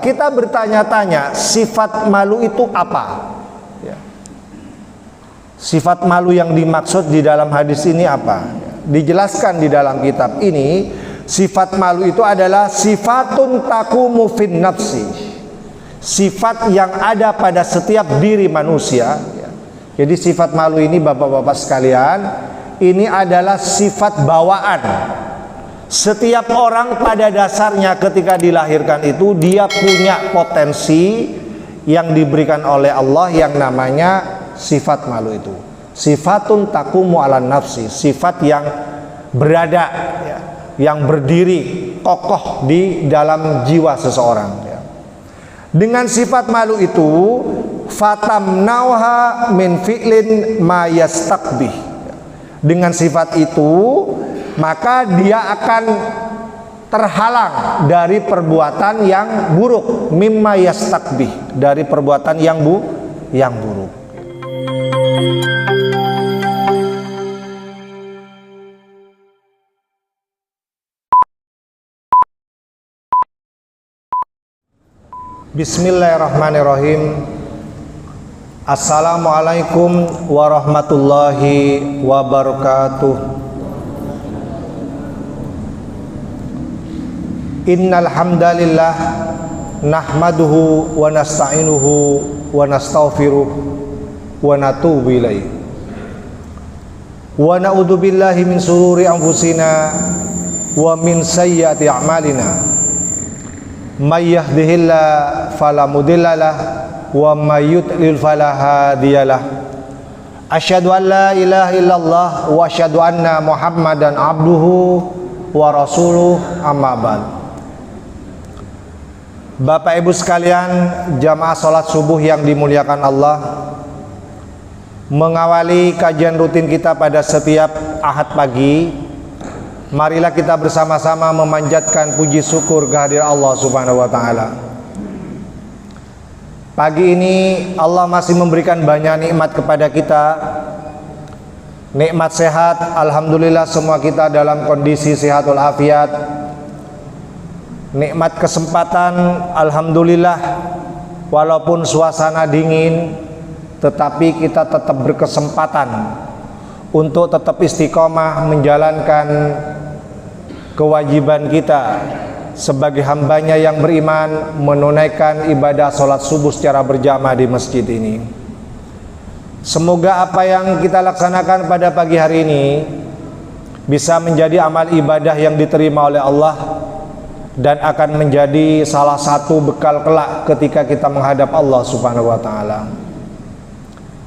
kita bertanya-tanya, sifat malu itu apa? Ya. Sifat malu yang dimaksud di dalam hadis ini apa? Dijelaskan di dalam kitab ini, sifat malu itu adalah sifatun taqumu fin nafsi, sifat yang ada pada setiap diri manusia. Jadi sifat malu ini bapak-bapak sekalian, ini adalah sifat bawaan. Setiap orang pada dasarnya ketika dilahirkan itu dia punya potensi yang diberikan oleh Allah yang namanya sifat malu itu. Sifatun taqumu ala nafsi, sifat yang berada, ya, yang berdiri kokoh di dalam jiwa seseorang, ya. Dengan sifat malu itu fatamnauha min fi'lin ma yastaqbih. Dengan sifat itu maka dia akan terhalang dari perbuatan yang buruk, mimma yastaqbih, dari perbuatan yang buruk. Bismillahirrahmanirrahim. Assalamualaikum warahmatullahi wabarakatuh. Innal hamdalillah nahmaduhu wa nasta'inuhu wa nastaghfiruh wa natubu ilaih. Wa na'udzu billahi min shururi anfusina wa min sayyiati a'malina. May yahdihillahu fala mudhillalah wa may yudlil fala hadiyalah. Asyhadu an la ilaha illallah wa asyhadu anna Muhammadan abduhu wa rasuluh, amma ba'd. Bapak Ibu sekalian, jamaah salat subuh yang dimuliakan Allah, mengawali kajian rutin kita pada setiap Ahad pagi, marilah kita bersama-sama memanjatkan puji syukur kehadirat Allah Subhanahu wa taala. Pagi ini Allah masih memberikan banyak nikmat kepada kita. Nikmat sehat, alhamdulillah semua kita dalam kondisi sehat walafiat. Nikmat kesempatan, alhamdulillah walaupun suasana dingin, tetapi kita tetap berkesempatan untuk tetap istiqomah menjalankan kewajiban kita sebagai hambanya yang beriman, menunaikan ibadah sholat subuh secara berjamaah di masjid ini. Semoga apa yang kita laksanakan pada pagi hari ini bisa menjadi amal ibadah yang diterima oleh Allah dan akan menjadi salah satu bekal kelak ketika kita menghadap Allah Subhanahu wa taala.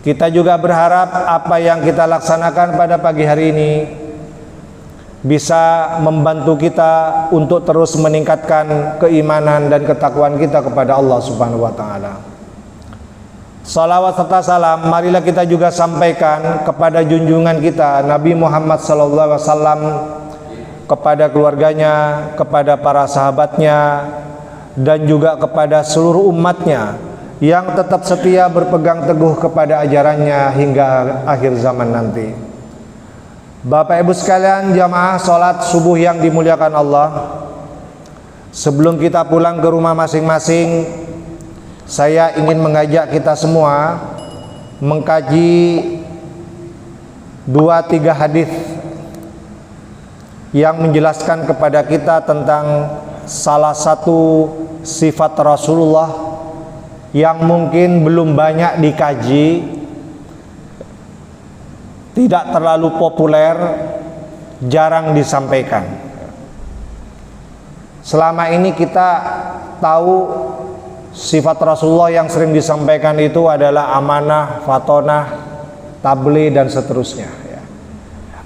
Kita juga berharap apa yang kita laksanakan pada pagi hari ini bisa membantu kita untuk terus meningkatkan keimanan dan ketakwaan kita kepada Allah Subhanahu wa taala. Salawat serta salam marilah kita juga sampaikan kepada junjungan kita Nabi Muhammad sallallahu alaihi wasallam, kepada keluarganya, kepada para sahabatnya, dan juga kepada seluruh umatnya yang tetap setia berpegang teguh kepada ajarannya hingga akhir zaman nanti. Bapak Ibu sekalian, jamaah sholat subuh yang dimuliakan Allah, sebelum kita pulang ke rumah masing-masing, saya ingin mengajak kita semua mengkaji 2-3 hadis yang menjelaskan kepada kita tentang salah satu sifat Rasulullah yang mungkin belum banyak dikaji, tidak terlalu populer, jarang disampaikan. Selama ini kita tahu sifat Rasulullah yang sering disampaikan itu adalah amanah, fatonah, tabligh, dan seterusnya.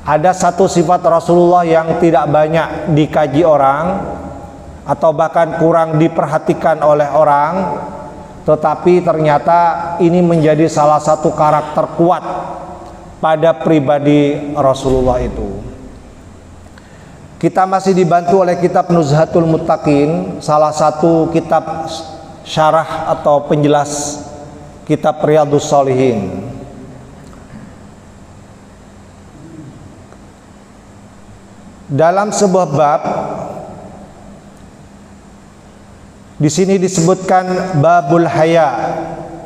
Ada satu sifat Rasulullah yang tidak banyak dikaji orang atau bahkan kurang diperhatikan oleh orang, tetapi ternyata ini menjadi salah satu karakter kuat pada pribadi Rasulullah itu. Kita masih dibantu oleh kitab Nuzhatul Muttaqin, salah satu kitab syarah atau penjelas kitab Riyadhus Shalihin. Dalam sebuah bab Di sini disebutkan babul haya,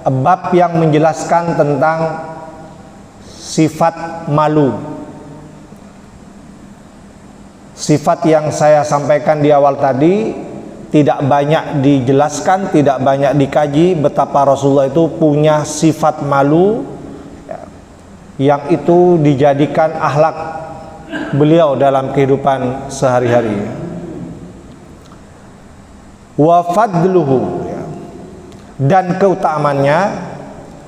bab yang menjelaskan tentang sifat malu. Sifat yang saya sampaikan di awal tadi tidak banyak dijelaskan, tidak banyak dikaji betapa Rasulullah itu punya sifat malu yang itu dijadikan akhlak beliau dalam kehidupan sehari-hari. Wa fadluhu, dan keutamaannya,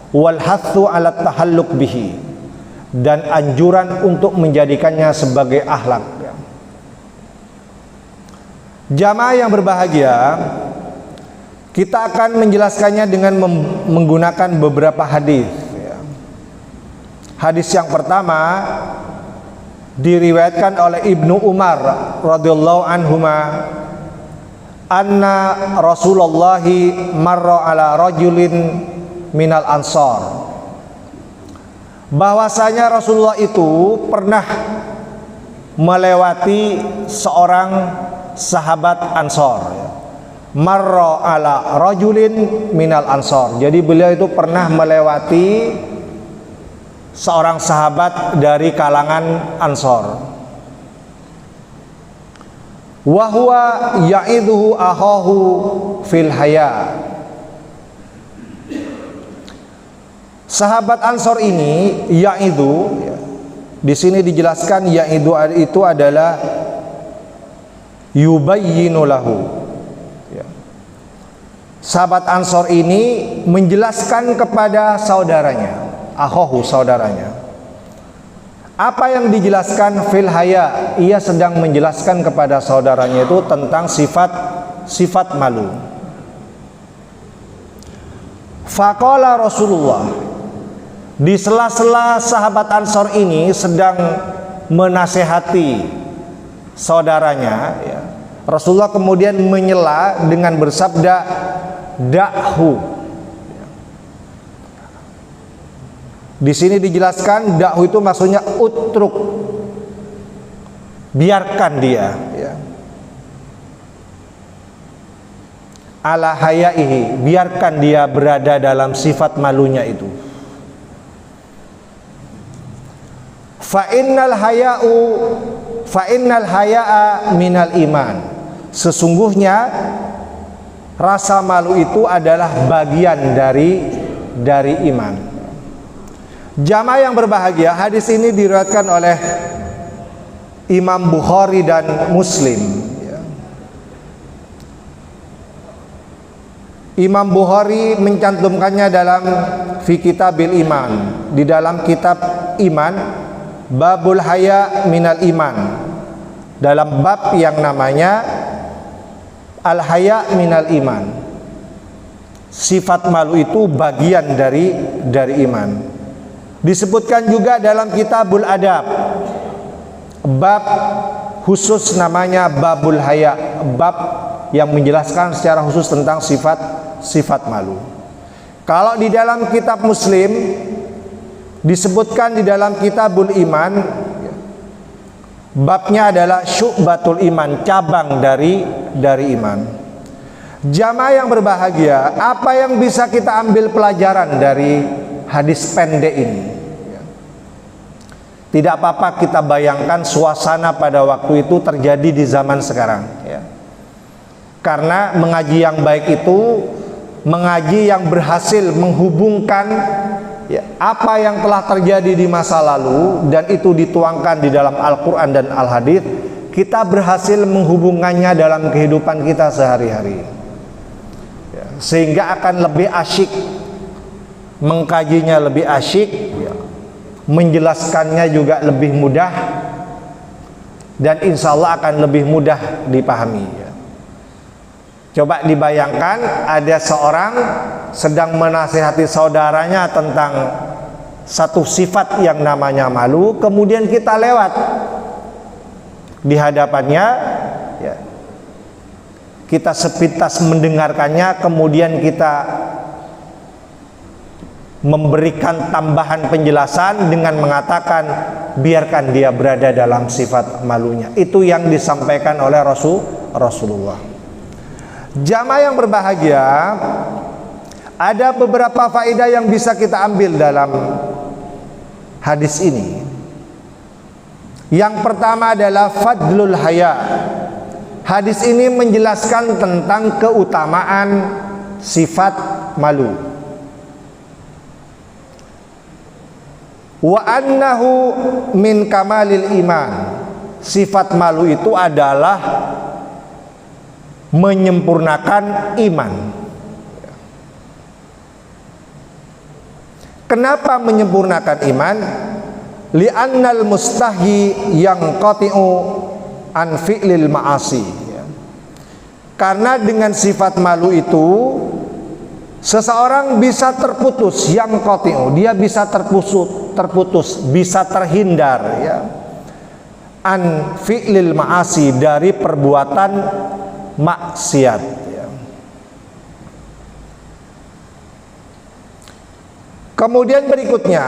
wal hathu ala tahalluk bihi, dan anjuran untuk menjadikannya sebagai akhlak. Jamaah yang berbahagia, kita akan menjelaskannya dengan menggunakan beberapa hadis. Hadis yang pertama diriwayatkan oleh Ibnu Umar radhiyallahu anhuma, anna Rasulullah marra ala rajulin minal ansar, bahwasanya Rasulullah itu pernah melewati seorang sahabat Ansor. Marra ala rajulin minal ansor, jadi beliau itu pernah melewati seorang sahabat dari kalangan Ansor. Wa huwa ya'idhu akhahu fil haya. Sahabat Ansor ini ya'idhu, di sini dijelaskan ya'idhu itu adalah yubayyinu lahu. Sahabat Ansor ini menjelaskan kepada saudaranya, akhahu, saudaranya. Apa yang dijelaskan? Fil haya, ia sedang menjelaskan kepada saudaranya itu tentang sifat malu. Faqala Rasulullah, di sela-sela sahabat Ansor ini sedang menasehati saudaranya, Rasulullah kemudian menyela dengan bersabda, da'hu. Di sini dijelaskan da'hu itu maksudnya utruk, biarkan dia, ala hayaihi, biarkan dia berada dalam sifat malunya itu. Fa innal haya'a minal iman, sesungguhnya rasa malu itu adalah bagian dari iman. Jamaah yang berbahagia, hadis ini diriwayatkan oleh Imam Bukhari dan Muslim. Imam Bukhari mencantumkannya dalam fi kitabil iman, di dalam kitab iman, babul haya minal iman, dalam bab yang namanya al haya minal iman. Sifat malu itu bagian dari iman. Disebutkan juga dalam kitabul adab, bab khusus namanya babul haya, bab yang menjelaskan secara khusus tentang sifat malu. Kalau di dalam kitab Muslim disebutkan di dalam kitabul iman, babnya adalah syu'batul iman, cabang dari iman. Jamaah yang berbahagia, apa yang bisa kita ambil pelajaran dari hadis pendek ini? Tidak apa-apa kita bayangkan suasana pada waktu itu terjadi di zaman sekarang, karena mengaji yang baik itu mengaji yang berhasil menghubungkan apa yang telah terjadi di masa lalu dan itu dituangkan di dalam Al-Quran dan Al-Hadis. Kita berhasil menghubungannya dalam kehidupan kita sehari-hari, sehingga akan lebih asyik mengkajinya, lebih asyik menjelaskannya juga lebih mudah, dan insya Allah akan lebih mudah dipahami. Coba dibayangkan ada seorang sedang menasihati saudaranya tentang satu sifat yang namanya malu, kemudian kita lewat di hadapannya, kita sepintas mendengarkannya, kemudian kita memberikan tambahan penjelasan dengan mengatakan biarkan dia berada dalam sifat malunya. Itu yang disampaikan oleh Rasulullah. Jamaah yang berbahagia, ada beberapa faedah yang bisa kita ambil dalam hadis ini. Yang pertama adalah fadlul haya. Hadis ini menjelaskan tentang keutamaan sifat malu. Wa annahu min kamalil iman. Sifat malu itu adalah menyempurnakan iman. Kenapa menyempurnakan iman? Li'annal mustahi yang qati'u an fi'lil ma'asi. Karena dengan sifat malu itu seseorang bisa terputus, yang qati'u, dia bisa terputus, bisa terhindar ya, an fi'lil ma'asi, dari perbuatan maksiat ya. Kemudian berikutnya,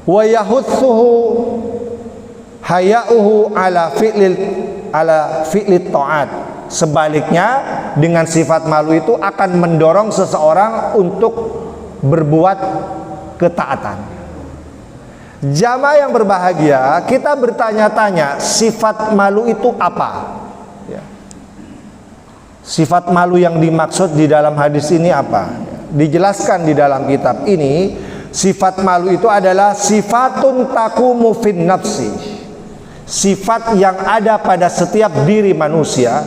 wa yahutsuhu haya'uhu ala fi'lit ta'at. Sebaliknya, dengan sifat malu itu akan mendorong seseorang untuk berbuat ketaatan. Jamaah yang berbahagia, kita bertanya-tanya, sifat malu itu apa? Ya. Sifat malu yang dimaksud di dalam hadis ini apa? Dijelaskan di dalam kitab ini, sifat malu itu adalah sifatun taqumu fin nafsi. Sifat yang ada pada setiap diri manusia.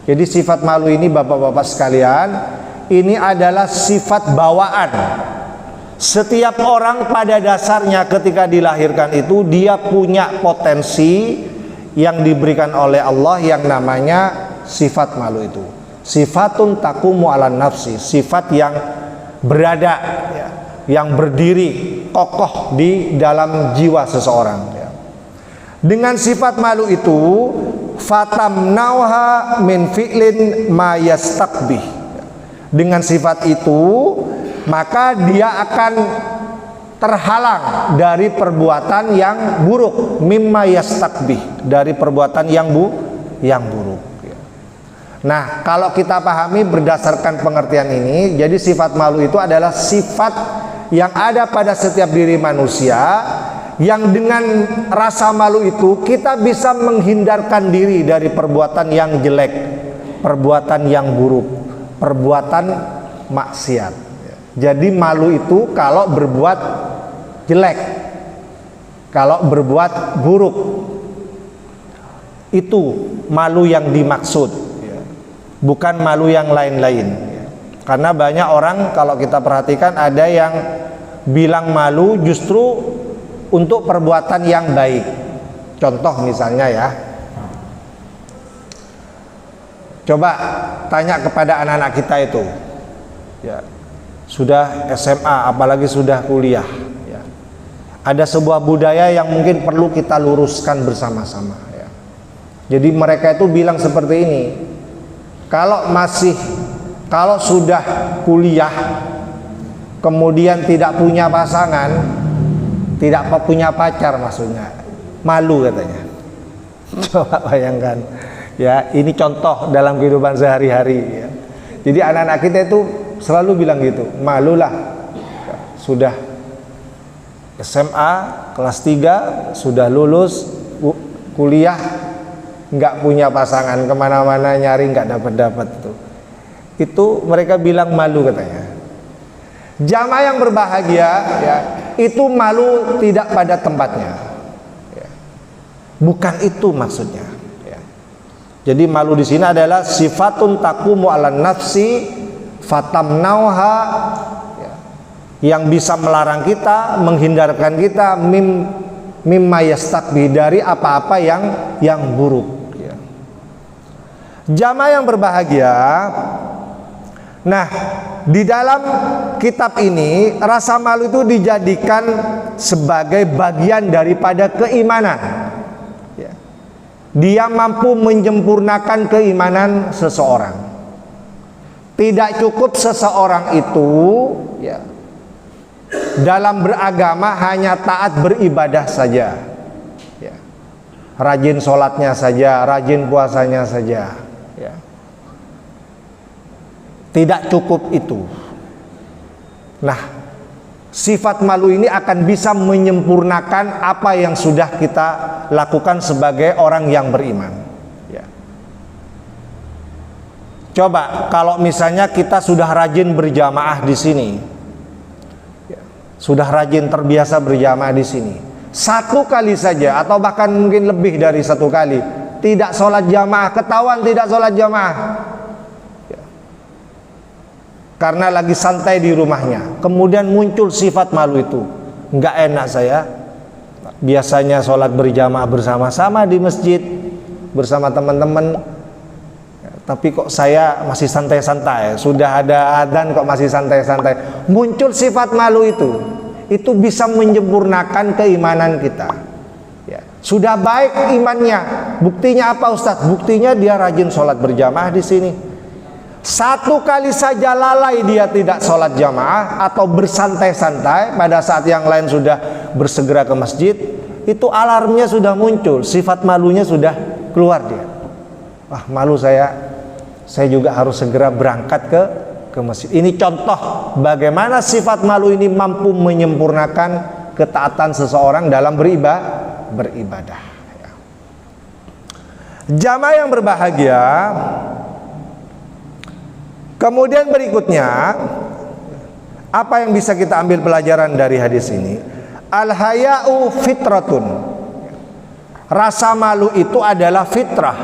Jadi sifat malu ini bapak-bapak sekalian, ini adalah sifat bawaan. Setiap orang pada dasarnya ketika dilahirkan itu dia punya potensi yang diberikan oleh Allah yang namanya sifat malu itu. Sifatun taqumu ala nafsi, sifat yang berada ya, yang berdiri kokoh di dalam jiwa seseorang ya. Dengan sifat malu itu fatamnauha min fi'lin ma yastaqbih. Dengan sifat itu maka dia akan terhalang dari perbuatan yang buruk, mimma yastaqbih, dari perbuatan yang buruk. Nah, kalau kita pahami berdasarkan pengertian ini, jadi sifat malu itu adalah sifat yang ada pada setiap diri manusia, yang dengan rasa malu itu kita bisa menghindarkan diri dari perbuatan yang jelek, perbuatan yang buruk, perbuatan maksiat. Jadi malu itu kalau berbuat jelek, kalau berbuat buruk, itu malu yang dimaksud, bukan malu yang lain-lain. Karena banyak orang kalau kita perhatikan ada yang bilang malu justru untuk perbuatan yang baik. Contoh misalnya ya, coba tanya kepada anak-anak kita itu ya, sudah SMA apalagi sudah kuliah ya, ada sebuah budaya yang mungkin perlu kita luruskan bersama-sama ya. Jadi mereka itu bilang seperti ini, kalau sudah kuliah kemudian tidak punya pasangan, tidak punya pacar, maksudnya malu katanya. Coba bayangkan ya, ini contoh dalam kehidupan sehari-hari ya. Jadi anak-anak kita itu selalu bilang gitu, malulah sudah SMA kelas 3, sudah lulus kuliah, nggak punya pasangan, kemana-mana nyari nggak dapat tuh. Itu mereka bilang malu katanya. Jamaah yang berbahagia ya, itu malu tidak pada tempatnya ya. Bukan itu maksudnya ya. Jadi malu di sini adalah sifatun taqumu ala nafsi fatamnauha ya, yang bisa melarang kita, menghindarkan kita mimma yastaqbih, dari apa-apa yang buruk ya. Jamaah yang berbahagia, nah di dalam kitab ini rasa malu itu dijadikan sebagai bagian daripada keimanan ya. Dia mampu menyempurnakan keimanan seseorang. Tidak cukup seseorang itu ya, dalam beragama hanya taat beribadah saja ya. Rajin sholatnya saja, rajin puasanya saja ya. Tidak cukup itu. Nah, sifat malu ini akan bisa menyempurnakan apa yang sudah kita lakukan sebagai orang yang beriman. Ya. Coba kalau misalnya kita sudah rajin berjamaah di sini, ya, sudah rajin terbiasa berjamaah di sini, satu kali saja atau bahkan mungkin lebih dari satu kali tidak sholat jamaah, ketahuan tidak sholat jamaah, ya, karena lagi santai di rumahnya, kemudian muncul sifat malu itu, nggak enak saya, biasanya sholat berjamaah bersama-sama di masjid bersama teman-teman, tapi kok saya masih santai-santai, sudah ada adzan kok masih santai-santai. Muncul sifat malu itu bisa menyempurnakan keimanan kita. Ya. Sudah baik imannya, buktinya apa Ustadz? Buktinya dia rajin sholat berjamaah di sini. Satu kali saja lalai dia tidak sholat jamaah atau bersantai-santai pada saat yang lain sudah bersegera ke masjid, itu alarmnya sudah muncul, sifat malunya sudah keluar dia. Wah, malu saya juga harus segera berangkat ke masjid. Ini contoh bagaimana sifat malu ini mampu menyempurnakan ketaatan seseorang dalam beribadah. Jamaah yang berbahagia. Kemudian berikutnya, apa yang bisa kita ambil pelajaran dari hadis ini? Al-haya'u fitratun. Rasa malu itu adalah fitrah.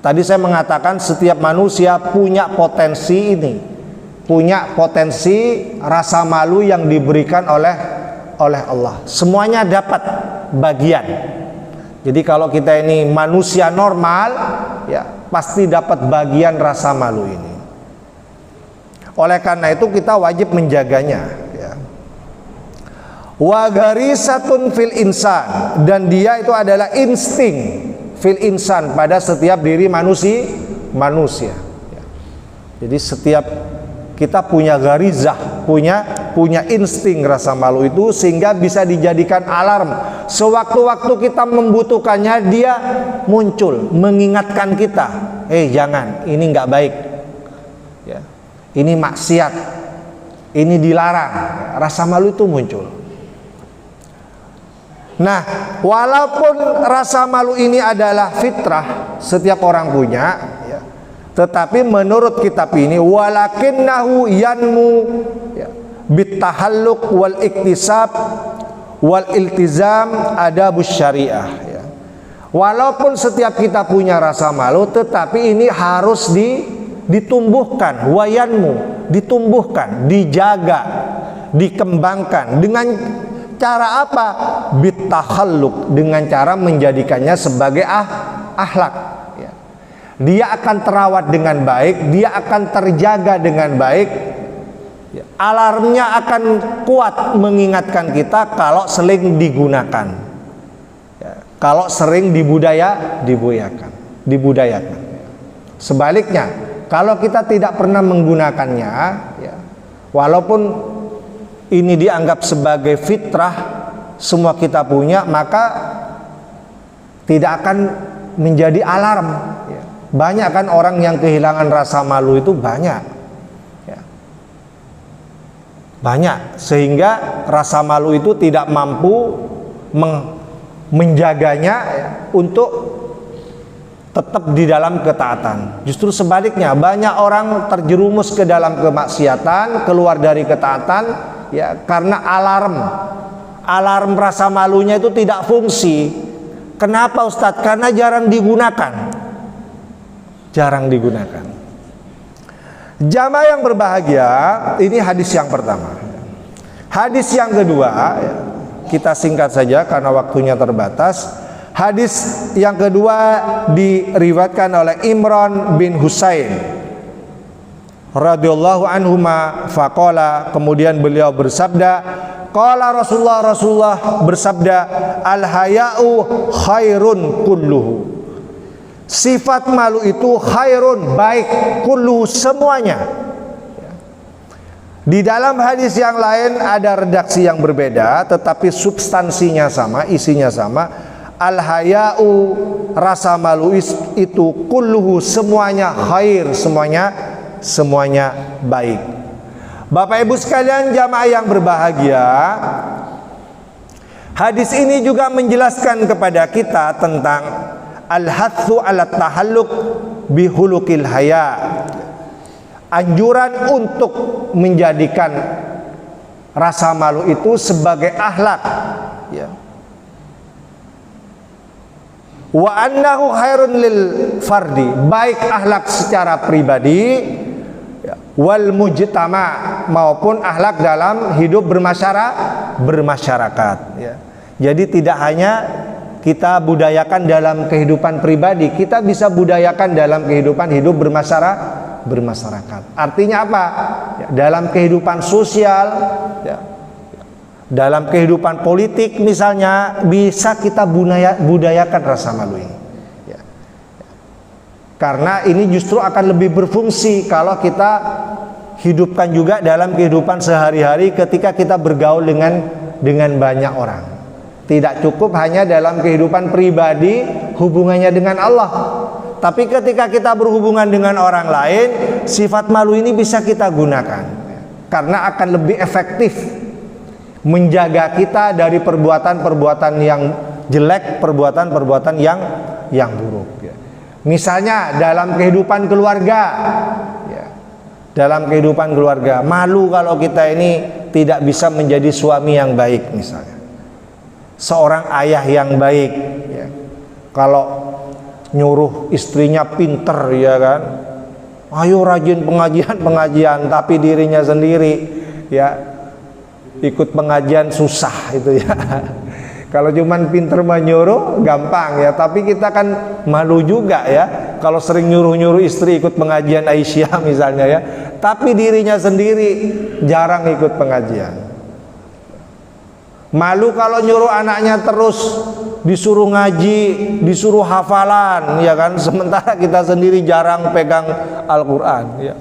Tadi saya mengatakan setiap manusia punya potensi ini, punya potensi rasa malu yang diberikan oleh Allah. Semuanya dapat bagian. Jadi kalau kita ini manusia normal, ya pasti dapat bagian rasa malu ini. Oleh karena itu kita wajib menjaganya. Ya. Wa garisatun fil insan, dan dia itu adalah insting fil insan pada setiap diri manusia. Jadi setiap kita punya garizah, punya insting rasa malu itu, sehingga bisa dijadikan alarm. Sewaktu-waktu kita membutuhkannya, dia muncul mengingatkan kita, jangan, ini nggak baik, ya, ini maksiat, ini dilarang. Rasa malu itu muncul. Nah, walaupun rasa malu ini adalah fitrah, setiap orang punya, ya, tetapi menurut kitab ini walakinnahu yanmu, ya, bitahalluq wal iktisab wal iltizam adabus syariah. Ya. Walaupun setiap kita punya rasa malu, tetapi ini harus ditumbuhkan, wayanmu, ditumbuhkan, dijaga, dikembangkan dengan cara apa? Bitakhalluk, dengan cara menjadikannya sebagai akhlak. Ya. Dia akan terawat dengan baik, dia akan terjaga dengan baik. Ya. Alarmnya akan kuat mengingatkan kita kalau sering digunakan. Ya. Kalau sering dibudayakan. Sebaliknya, kalau kita tidak pernah menggunakannya, ya, walaupun ini dianggap sebagai fitrah, semua kita punya, maka tidak akan menjadi alarm. Banyak kan orang yang kehilangan rasa malu itu banyak, ya. Banyak, sehingga rasa malu itu tidak mampu menjaganya, ya, untuk tetap di dalam ketaatan. Justru sebaliknya, banyak orang terjerumus ke dalam kemaksiatan, keluar dari ketaatan, ya, karena alarm rasa malunya itu tidak fungsi. Kenapa Ustadz? Karena jarang digunakan. Jamaah yang berbahagia, ini hadis yang pertama. Hadis yang kedua, ya, kita singkat saja karena waktunya terbatas. Hadis yang kedua diriwayatkan oleh Imran bin Husain radhiyallahu anhuma faqala, kemudian beliau bersabda, qala Rasulullah bersabda, al haya'u khairun kulluhu. Sifat malu itu khairun, baik, kulluhu, semuanya. Di dalam hadis yang lain ada redaksi yang berbeda, tetapi substansinya sama, isinya sama. Al haya'u, rasa malu itu kulluhu, semuanya khair, semuanya semuanya baik. Bapak Ibu sekalian jamaah yang berbahagia, hadis ini juga menjelaskan kepada kita tentang al-hathu ala tahalluk bihulukil haya, anjuran untuk menjadikan rasa malu itu sebagai akhlak, ya. Wa annahu khairun lil fardi, baik akhlak secara pribadi, ya, wal mujtama, maupun akhlak dalam hidup bermasyarakat, ya. Jadi tidak hanya kita budayakan dalam kehidupan pribadi, kita bisa budayakan dalam kehidupan hidup bermasyarakat. Artinya apa? Ya, dalam kehidupan sosial, ya, dalam kehidupan politik misalnya, bisa kita budayakan rasa malu ini, ya. Karena ini justru akan lebih berfungsi kalau kita hidupkan juga dalam kehidupan sehari-hari ketika kita bergaul dengan banyak orang. Tidak cukup hanya dalam kehidupan pribadi hubungannya dengan Allah, tapi ketika kita berhubungan dengan orang lain, sifat malu ini bisa kita gunakan, karena akan lebih efektif menjaga kita dari perbuatan-perbuatan yang jelek, perbuatan-perbuatan yang buruk, ya. Misalnya dalam kehidupan keluarga, ya. Dalam kehidupan keluarga, malu kalau kita ini tidak bisa menjadi suami yang baik, misalnya seorang ayah yang baik, ya. Kalau nyuruh istrinya pinter, ya kan, ayo rajin pengajian, tapi dirinya sendiri, ya, ikut pengajian susah itu, ya. Kalau cuman pinter menyuruh gampang, ya, tapi kita kan malu juga, ya, kalau sering nyuruh istri ikut pengajian Aisyah misalnya, ya, tapi dirinya sendiri jarang ikut pengajian. Malu kalau nyuruh anaknya terus disuruh ngaji, disuruh hafalan, ya kan, sementara kita sendiri jarang pegang Al-Quran, ya.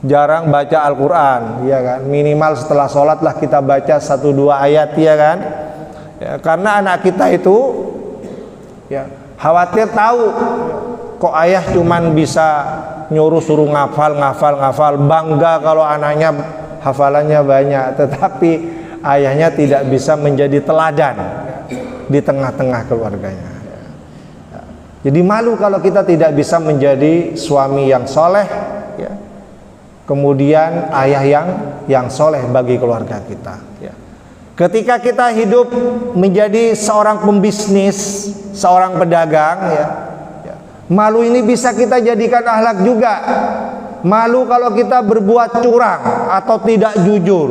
Jarang baca Al-Quran, ya kan, minimal setelah sholat lah kita baca 1-2 ayat, ya kan, ya, karena anak kita itu, ya, khawatir tahu kok ayah cuman bisa nyuruh suruh ngafal, bangga kalau anaknya hafalannya banyak, tetapi ayahnya tidak bisa menjadi teladan di tengah-tengah keluarganya. Jadi malu kalau kita tidak bisa menjadi suami yang soleh, ya, kemudian ayah yang soleh bagi keluarga kita, ya. Ketika kita hidup menjadi seorang pembisnis, seorang pedagang, ya, malu ini bisa kita jadikan akhlak juga. Malu kalau kita berbuat curang atau tidak jujur,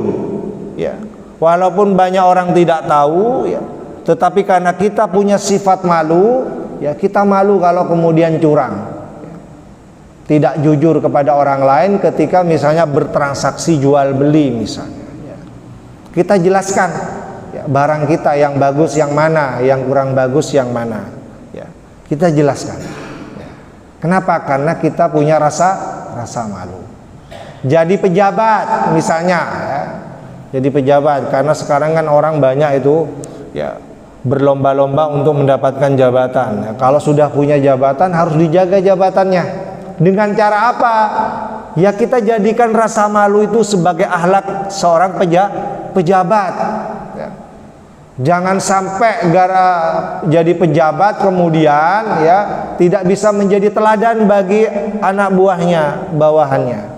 ya. Walaupun banyak orang tidak tahu, ya, tetapi karena kita punya sifat malu, ya, kita malu kalau kemudian curang, ya. Tidak jujur kepada orang lain ketika misalnya bertransaksi jual beli misalnya, ya. Kita jelaskan, ya, barang kita yang bagus yang mana, yang kurang bagus yang mana, ya. Kita jelaskan, ya. Kenapa? Karena kita punya rasa malu. Jadi pejabat misalnya, ya. Jadi pejabat, karena sekarang kan orang banyak itu, ya, berlomba-lomba untuk mendapatkan jabatan, ya. Kalau sudah punya jabatan harus dijaga jabatannya. Dengan cara apa? Ya, kita jadikan rasa malu itu sebagai akhlak seorang pejabat, ya. Jangan sampai gara jadi pejabat kemudian, ya, tidak bisa menjadi teladan bagi anak buahnya, bawahannya.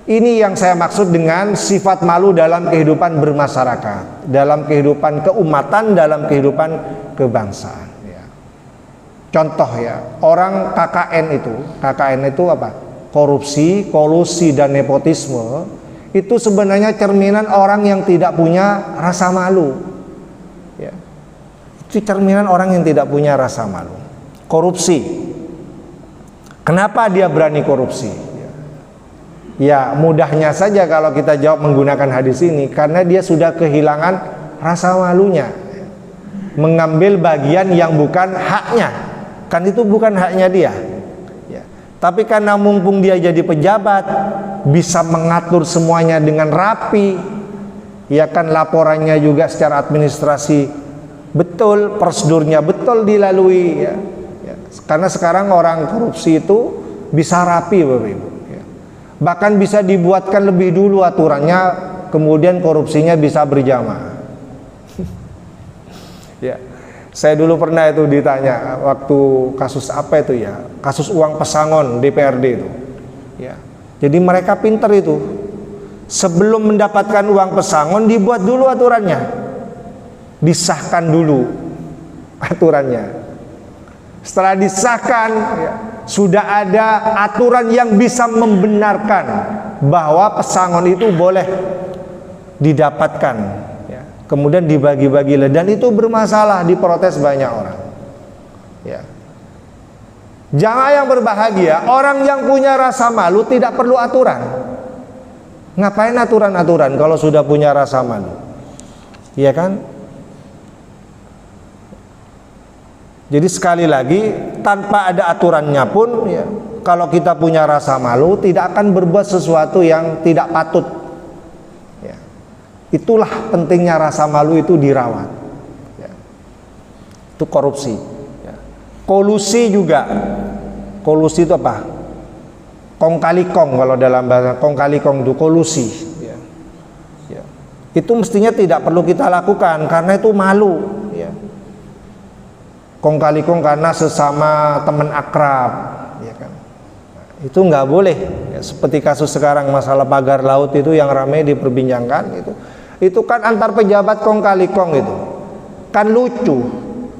Ini yang saya maksud dengan sifat malu dalam kehidupan bermasyarakat, dalam kehidupan keumatan, dalam kehidupan kebangsaan, ya. Contoh, ya, orang KKN itu apa? Korupsi, kolusi, dan nepotisme itu sebenarnya cerminan orang yang tidak punya rasa malu, ya. Itu cerminan orang yang tidak punya rasa malu. Korupsi, kenapa dia berani korupsi? Ya, mudahnya saja kalau kita jawab menggunakan hadis ini, karena dia sudah kehilangan rasa malunya, mengambil bagian yang bukan haknya, kan itu bukan haknya dia, ya. Tapi karena mumpung dia jadi pejabat, bisa mengatur semuanya dengan rapi, ya kan, laporannya juga secara administrasi betul, prosedurnya betul dilalui, ya. Karena sekarang orang korupsi itu bisa rapi Bapak Ibu. Bahkan bisa dibuatkan lebih dulu aturannya, kemudian korupsinya bisa berjamaah. Ya, saya dulu pernah itu ditanya waktu kasus apa itu ya, kasus uang pesangon DPRD itu. Ya, jadi mereka pinter itu. Sebelum mendapatkan uang pesangon dibuat dulu aturannya, disahkan dulu aturannya. Setelah disahkan, ya, sudah ada aturan yang bisa membenarkan bahwa pesangon itu boleh didapatkan, ya. Kemudian dibagi-bagi, dan itu bermasalah, diprotes banyak orang. Ya. Jamaah yang berbahagia, orang yang punya rasa malu tidak perlu aturan. Ngapain aturan-aturan kalau sudah punya rasa malu? Iya kan? Jadi sekali lagi, tanpa ada aturannya pun, ya, kalau kita punya rasa malu, tidak akan berbuat sesuatu yang tidak patut. Ya. Itulah pentingnya rasa malu itu dirawat. Ya. Itu korupsi. Ya. Kolusi juga. Kolusi itu apa? Kong kali kong, kalau dalam bahasa kong kali kong itu kolusi. Ya. Ya. Itu mestinya tidak perlu kita lakukan karena itu malu. Ya. Kong kali kong karena sesama teman akrab, ya kan? Nah, itu nggak boleh. Ya, seperti kasus sekarang masalah pagar laut itu yang ramai diperbincangkan, itu kan antar pejabat kong kali kong itu kan lucu.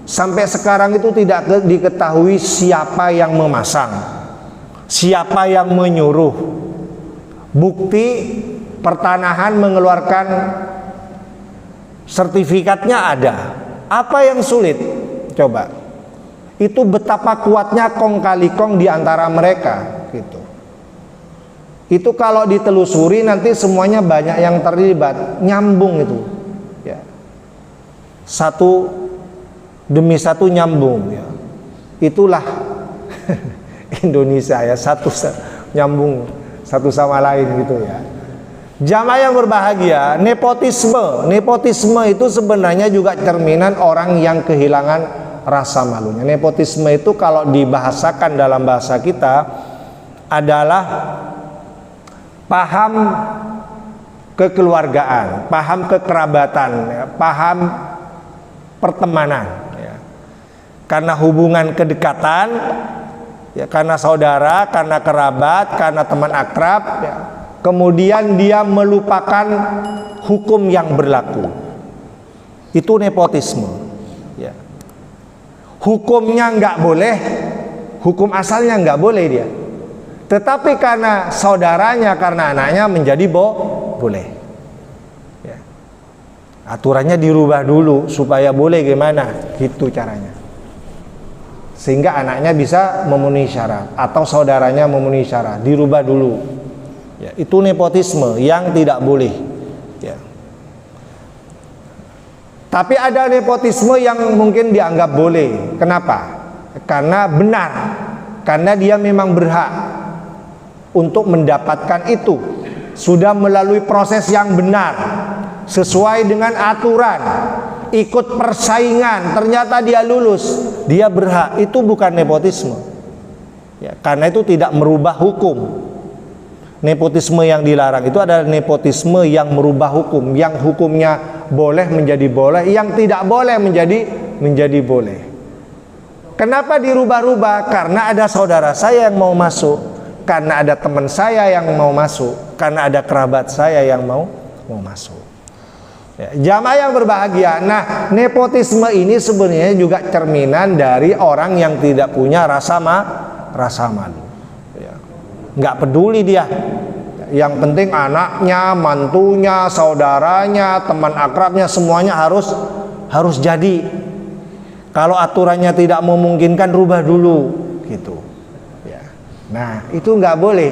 Sampai sekarang itu tidak diketahui siapa yang memasang, siapa yang menyuruh. Bukti pertanahan mengeluarkan sertifikatnya ada. Apa yang sulit? Coba. Itu betapa kuatnya kong kali kong di antara mereka, gitu. Itu kalau ditelusuri nanti semuanya banyak yang terlibat, nyambung itu. Ya. Satu demi satu nyambung, ya. Itulah Indonesia, ya, satu nyambung satu sama lain gitu, ya. Jamaah yang berbahagia, nepotisme itu sebenarnya juga cerminan orang yang kehilangan rasa malunya. Nepotisme itu kalau dibahasakan dalam bahasa kita adalah paham kekeluargaan, paham kekerabatan, ya, paham pertemanan, ya. Karena hubungan kedekatan, ya, karena saudara, karena kerabat, karena teman akrab, ya. Kemudian dia melupakan hukum yang berlaku. Itu nepotisme, ya. Hukumnya nggak boleh, hukum asalnya nggak boleh dia. Tetapi karena saudaranya, karena anaknya menjadi boleh. Ya. Aturannya dirubah dulu supaya boleh, gimana? Gitu caranya. Sehingga anaknya bisa memenuhi syarat atau saudaranya memenuhi syarat, dirubah dulu. Ya, itu nepotisme yang tidak boleh. Ya. Tapi ada nepotisme yang mungkin dianggap boleh. Kenapa? Karena benar, karena dia memang berhak untuk mendapatkan itu, sudah melalui proses yang benar, sesuai dengan aturan, ikut persaingan, ternyata dia lulus, dia berhak. Itu bukan nepotisme, ya, karena itu tidak merubah hukum. Nepotisme yang dilarang itu adalah nepotisme yang merubah hukum, yang hukumnya boleh menjadi boleh, yang tidak boleh menjadi boleh. Kenapa dirubah-rubah? Karena ada saudara saya yang mau masuk, karena ada teman saya yang mau masuk, karena ada kerabat saya yang mau masuk. Ya, jamaah yang berbahagia. Nah, nepotisme ini sebenarnya juga cerminan dari orang yang tidak punya rasa malu. Ya. Nggak peduli dia. Yang penting anaknya, mantunya, saudaranya, teman akrabnya semuanya harus jadi. Kalau aturannya tidak memungkinkan, rubah dulu, gitu. Ya. Nah, itu nggak boleh.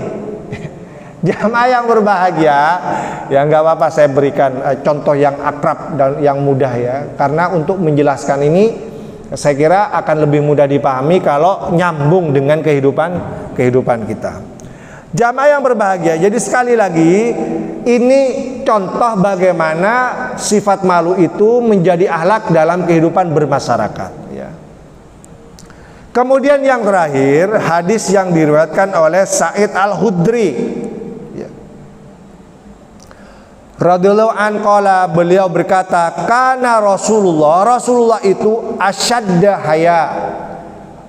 Jamaah yang berbahagia, ya nggak apa-apa saya berikan contoh yang akrab dan yang mudah, ya. Karena untuk menjelaskan ini, saya kira akan lebih mudah dipahami kalau nyambung dengan kehidupan kita. Jamaah yang berbahagia. Jadi sekali lagi, ini contoh bagaimana sifat malu itu menjadi akhlak dalam kehidupan bermasyarakat, ya. Kemudian yang terakhir, hadis yang diriwayatkan oleh Sa'id Al-Khudri ya. Radhiyallahu an qala, beliau berkata, kana Rasulullah itu asyadda haya,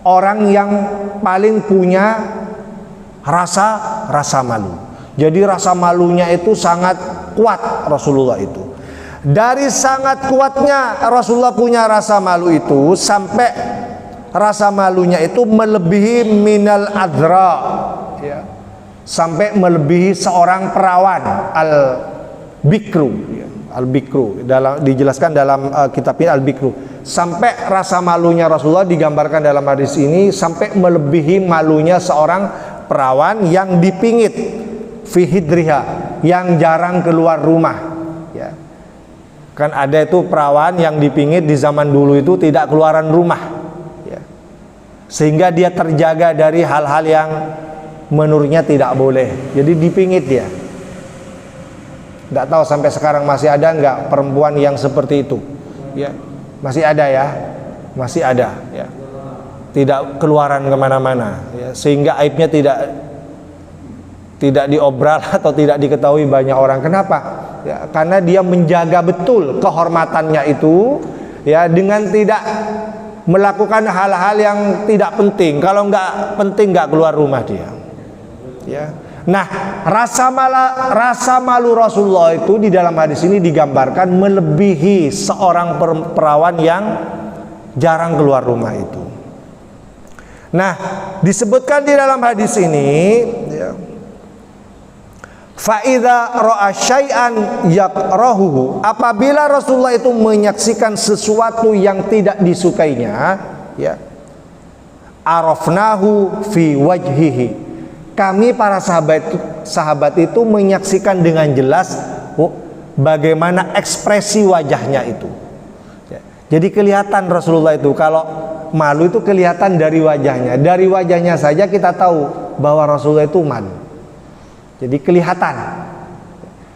orang yang paling punya rasa malu. Jadi rasa malunya itu sangat kuat Rasulullah itu. Dari sangat kuatnya Rasulullah punya rasa malu itu, sampai rasa malunya itu melebihi minal adra ya. Sampai melebihi seorang perawan, al-bikru ya. Al-bikru dijelaskan dalam kitab ini, al-bikru. Sampai rasa malunya Rasulullah digambarkan dalam hadis ini sampai melebihi malunya seorang perawan yang dipingit fi hidriha, yang jarang keluar rumah ya. Kan ada itu perawan yang dipingit di zaman dulu itu tidak keluaran rumah ya. Sehingga dia terjaga dari hal-hal yang menurutnya tidak boleh. Jadi dipingit dia. Tidak tahu sampai sekarang masih ada nggak perempuan yang seperti itu ya. Masih ada ya, masih ada ya. Tidak keluaran kemana-mana ya. Sehingga aibnya tidak diobral atau tidak diketahui banyak orang. Kenapa? Ya, karena dia menjaga betul kehormatannya itu ya, dengan tidak melakukan hal-hal yang tidak penting. Kalau nggak penting nggak keluar rumah dia ya. Nah, rasa malu Rasulullah itu di dalam hadis ini digambarkan melebihi seorang perawan yang jarang keluar rumah itu. Nah, disebutkan di dalam hadis ini ya, fa'idha ra'a syai'an yakrahuhu, apabila Rasulullah itu menyaksikan sesuatu yang tidak disukainya ya, arafnahu fi wajhihi, kami para sahabat itu menyaksikan dengan jelas bagaimana ekspresi wajahnya itu ya. Jadi kelihatan Rasulullah itu kalau malu itu kelihatan dari wajahnya. Dari wajahnya saja kita tahu bahwa Rasulullah itu malu. Jadi kelihatan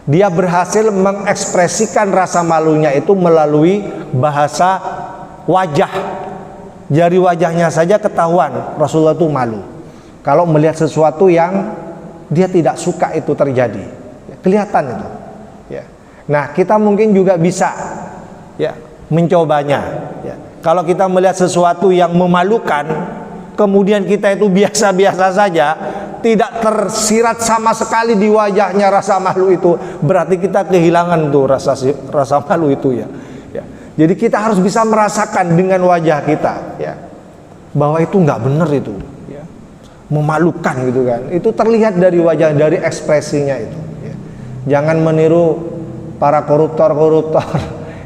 dia berhasil mengekspresikan rasa malunya itu melalui bahasa wajah. Dari wajahnya saja ketahuan Rasulullah itu malu kalau melihat sesuatu yang dia tidak suka itu terjadi ya, kelihatan itu ya. Nah, kita mungkin juga bisa ya mencobanya ya. Kalau kita melihat sesuatu yang memalukan, kemudian kita itu biasa-biasa saja, tidak tersirat sama sekali di wajahnya rasa malu itu, berarti kita kehilangan tuh rasa malu itu ya. Ya. Jadi kita harus bisa merasakan dengan wajah kita ya, bahwa itu nggak benar itu ya. Memalukan gitu kan. Itu terlihat dari wajah, dari ekspresinya itu ya. Jangan meniru para koruptor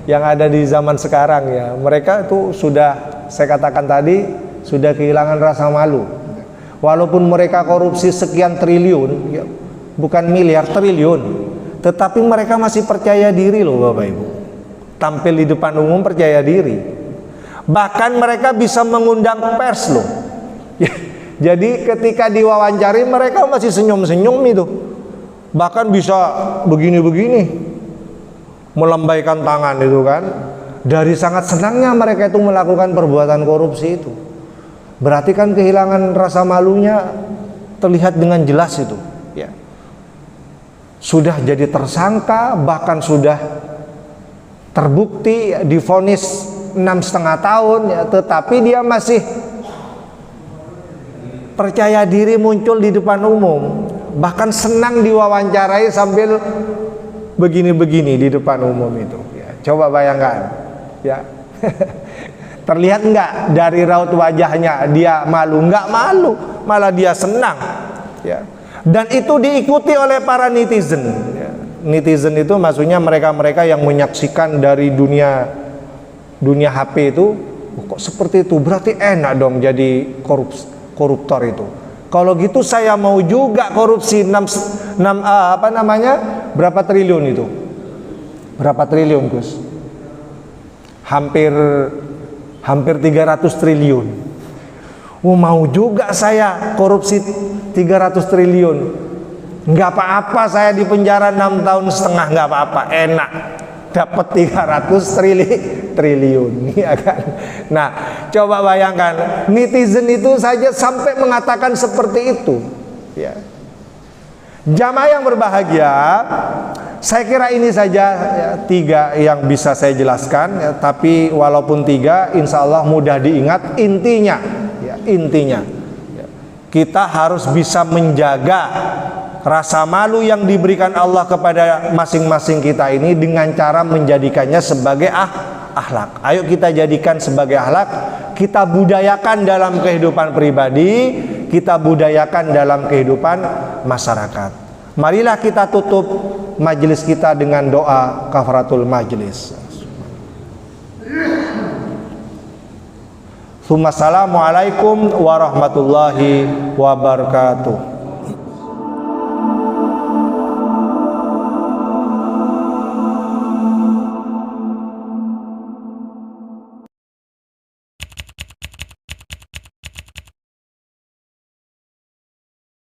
yang ada di zaman sekarang ya. Mereka itu sudah, saya katakan tadi, sudah kehilangan rasa malu. Walaupun mereka korupsi sekian triliun ya, bukan miliar, triliun, tetapi mereka masih percaya diri loh Bapak Ibu. Tampil di depan umum percaya diri. Bahkan mereka bisa mengundang pers loh ya. Jadi ketika diwawancari mereka masih senyum-senyum itu. Bahkan bisa begini-begini, melambaikan tangan itu kan. Dari sangat senangnya mereka itu melakukan perbuatan korupsi itu. Berarti kan kehilangan rasa malunya terlihat dengan jelas itu ya. Sudah jadi tersangka, bahkan sudah terbukti divonis 6,5 tahun ya, tetapi dia masih percaya diri muncul di depan umum, bahkan senang diwawancarai sambil begini-begini di depan umum itu ya. Coba bayangkan ya. Terlihat enggak dari raut wajahnya dia malu? Enggak malu, malah dia senang ya. Dan itu diikuti oleh para netizen ya. Netizen itu maksudnya mereka-mereka yang menyaksikan dari dunia HP itu, kok seperti itu, berarti enak dong jadi koruptor itu. Kalau gitu saya mau juga korupsi berapa triliun itu? Berapa triliun Gus? Hampir 300 triliun. Mau juga saya korupsi 300 triliun. Nggak apa-apa saya di penjara 6,5 tahun, nggak apa-apa, enak. dapat 300 triliun ya kan. Nah, coba bayangkan netizen itu saja sampai mengatakan seperti itu ya. Jamaah yang berbahagia, saya kira ini saja ya, 3 yang bisa saya jelaskan ya, tapi walaupun 3 insya Allah mudah diingat. Intinya ya, intinya ya, kita harus bisa menjaga rasa malu yang diberikan Allah kepada masing-masing kita ini dengan cara menjadikannya sebagai akhlak. Ayo kita jadikan sebagai akhlak, kita budayakan dalam kehidupan pribadi, kita budayakan dalam kehidupan masyarakat. Marilah kita tutup majelis kita dengan doa kafaratul majelis. Assalamualaikum warahmatullahi wabarakatuh.